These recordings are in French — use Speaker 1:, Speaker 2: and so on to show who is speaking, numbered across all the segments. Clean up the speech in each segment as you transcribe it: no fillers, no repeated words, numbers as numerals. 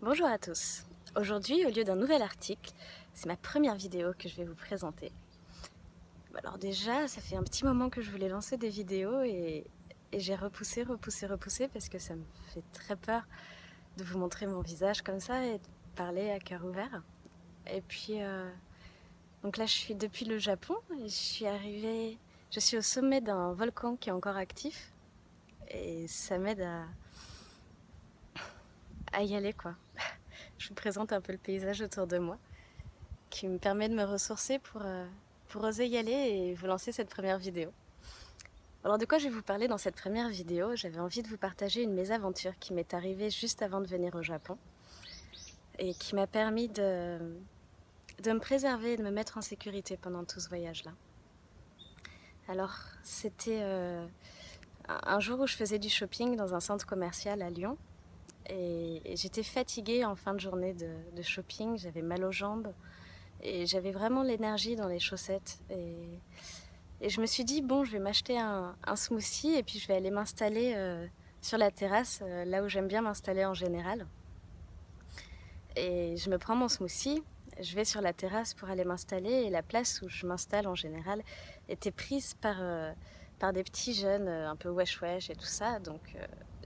Speaker 1: Bonjour à tous. Aujourd'hui, au lieu d'un nouvel article, c'est ma première vidéo que je vais vous présenter. Alors déjà, ça fait un petit moment que je voulais lancer des vidéos et j'ai repoussé parce que ça me fait très peur de vous montrer mon visage comme ça et de parler à cœur ouvert. Et puis, donc là, je suis depuis le Japon et je suis au sommet d'un volcan qui est encore actif et ça m'aide à y aller, quoi. Je vous présente un peu le paysage autour de moi, qui me permet de me ressourcer pour oser y aller et vous lancer cette première vidéo. Alors de quoi je vais vous parler dans cette première vidéo? J'avais envie de vous partager une mésaventure qui m'est arrivée juste avant de venir au Japon et qui m'a permis de me préserver et de me mettre en sécurité pendant tout ce voyage-là. Alors c'était un jour où je faisais du shopping dans un centre commercial à Lyon et j'étais fatiguée en fin de journée de shopping, j'avais mal aux jambes et j'avais vraiment l'énergie dans les chaussettes et je me suis dit, bon, je vais m'acheter un smoothie et puis je vais aller m'installer sur la terrasse, là où j'aime bien m'installer en général. Et je me prends mon smoothie, je vais sur la terrasse pour aller m'installer et la place où je m'installe en général était prise par des petits jeunes un peu wesh-wesh et tout ça. Donc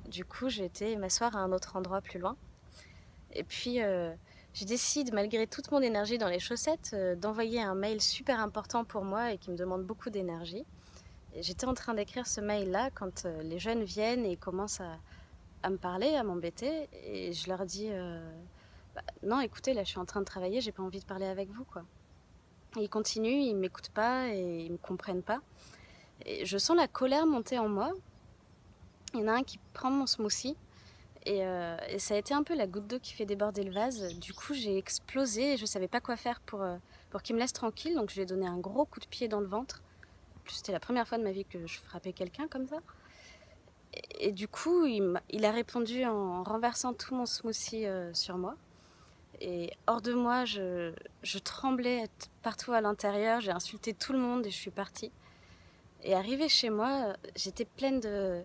Speaker 1: du coup, j'ai été m'asseoir à un autre endroit plus loin. Et puis, je décide, malgré toute mon énergie dans les chaussettes, d'envoyer un mail super important pour moi et qui me demande beaucoup d'énergie. J'étais en train d'écrire ce mail-là quand les jeunes viennent et commencent à me parler, à m'embêter. Et je leur dis non, écoutez, là je suis en train de travailler, j'ai pas envie de parler avec vous, quoi. Et ils continuent, ils m'écoutent pas et ils me comprennent pas. Et je sens la colère monter en moi. Il y en a un qui prend mon smoothie et ça a été un peu la goutte d'eau qui fait déborder le vase. Du coup, j'ai explosé et je savais pas quoi faire pour qu'il me laisse tranquille. Donc je lui ai donné un gros coup de pied dans le ventre. En plus, c'était la première fois de ma vie que je frappais quelqu'un comme ça. Et du coup, il a répondu en renversant tout mon smoothie sur moi. Et hors de moi, je tremblais partout à l'intérieur. J'ai insulté tout le monde et je suis partie. Et arrivée chez moi, j'étais pleine de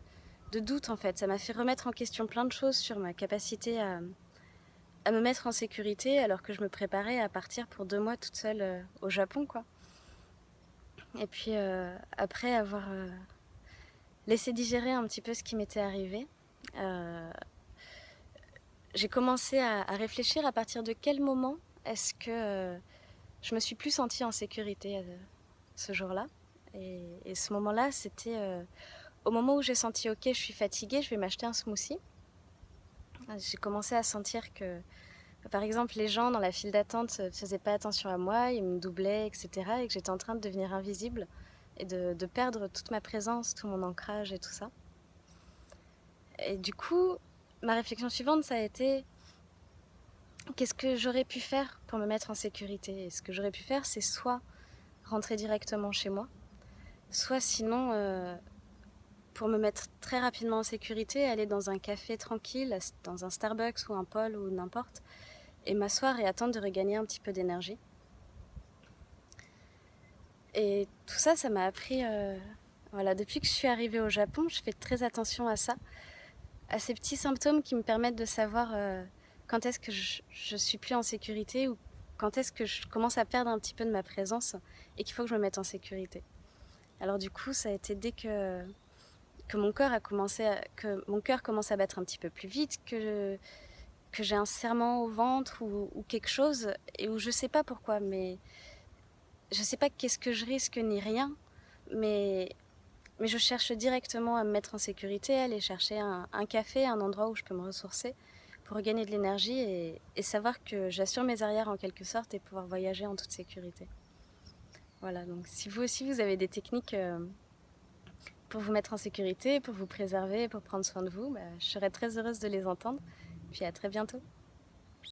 Speaker 1: doutes en fait. Ça m'a fait remettre en question plein de choses sur ma capacité à me mettre en sécurité alors que je me préparais à partir pour 2 mois toute seule au Japon, quoi. Et puis après avoir laissé digérer un petit peu ce qui m'était arrivé, euh, j'ai commencé à réfléchir à partir de quel moment est-ce que je me suis plus sentie en sécurité ce jour-là. Et ce moment-là, c'était au moment où j'ai senti, ok, je suis fatiguée, je vais m'acheter un smoothie. J'ai commencé à sentir que, par exemple, les gens dans la file d'attente ne faisaient pas attention à moi, ils me doublaient, etc. Et que j'étais en train de devenir invisible et de perdre toute ma présence, tout mon ancrage et tout ça. Et du coup, ma réflexion suivante, ça a été qu'est-ce que j'aurais pu faire pour me mettre en sécurité? Et ce que j'aurais pu faire, c'est soit rentrer directement chez moi, soit sinon, pour me mettre très rapidement en sécurité, aller dans un café tranquille, dans un Starbucks ou un Paul ou n'importe, et m'asseoir et attendre de regagner un petit peu d'énergie. Et tout ça, ça m'a appris... voilà, depuis que je suis arrivée au Japon, je fais très attention à ça, à ces petits symptômes qui me permettent de savoir quand est-ce que je suis plus en sécurité ou quand est-ce que je commence à perdre un petit peu de ma présence et qu'il faut que je me mette en sécurité. Alors du coup, ça a été dès que mon cœur commence à battre un petit peu plus vite, que j'ai un serrement au ventre ou quelque chose, et où je sais pas pourquoi, mais je sais pas qu'est-ce que je risque ni rien, mais je cherche directement à me mettre en sécurité, aller chercher un café, un endroit où je peux me ressourcer pour regagner de l'énergie et savoir que j'assure mes arrières en quelque sorte et pouvoir voyager en toute sécurité. Voilà, donc si vous aussi vous avez des techniques pour vous mettre en sécurité, pour vous préserver, pour prendre soin de vous, je serais très heureuse de les entendre. Puis à très bientôt.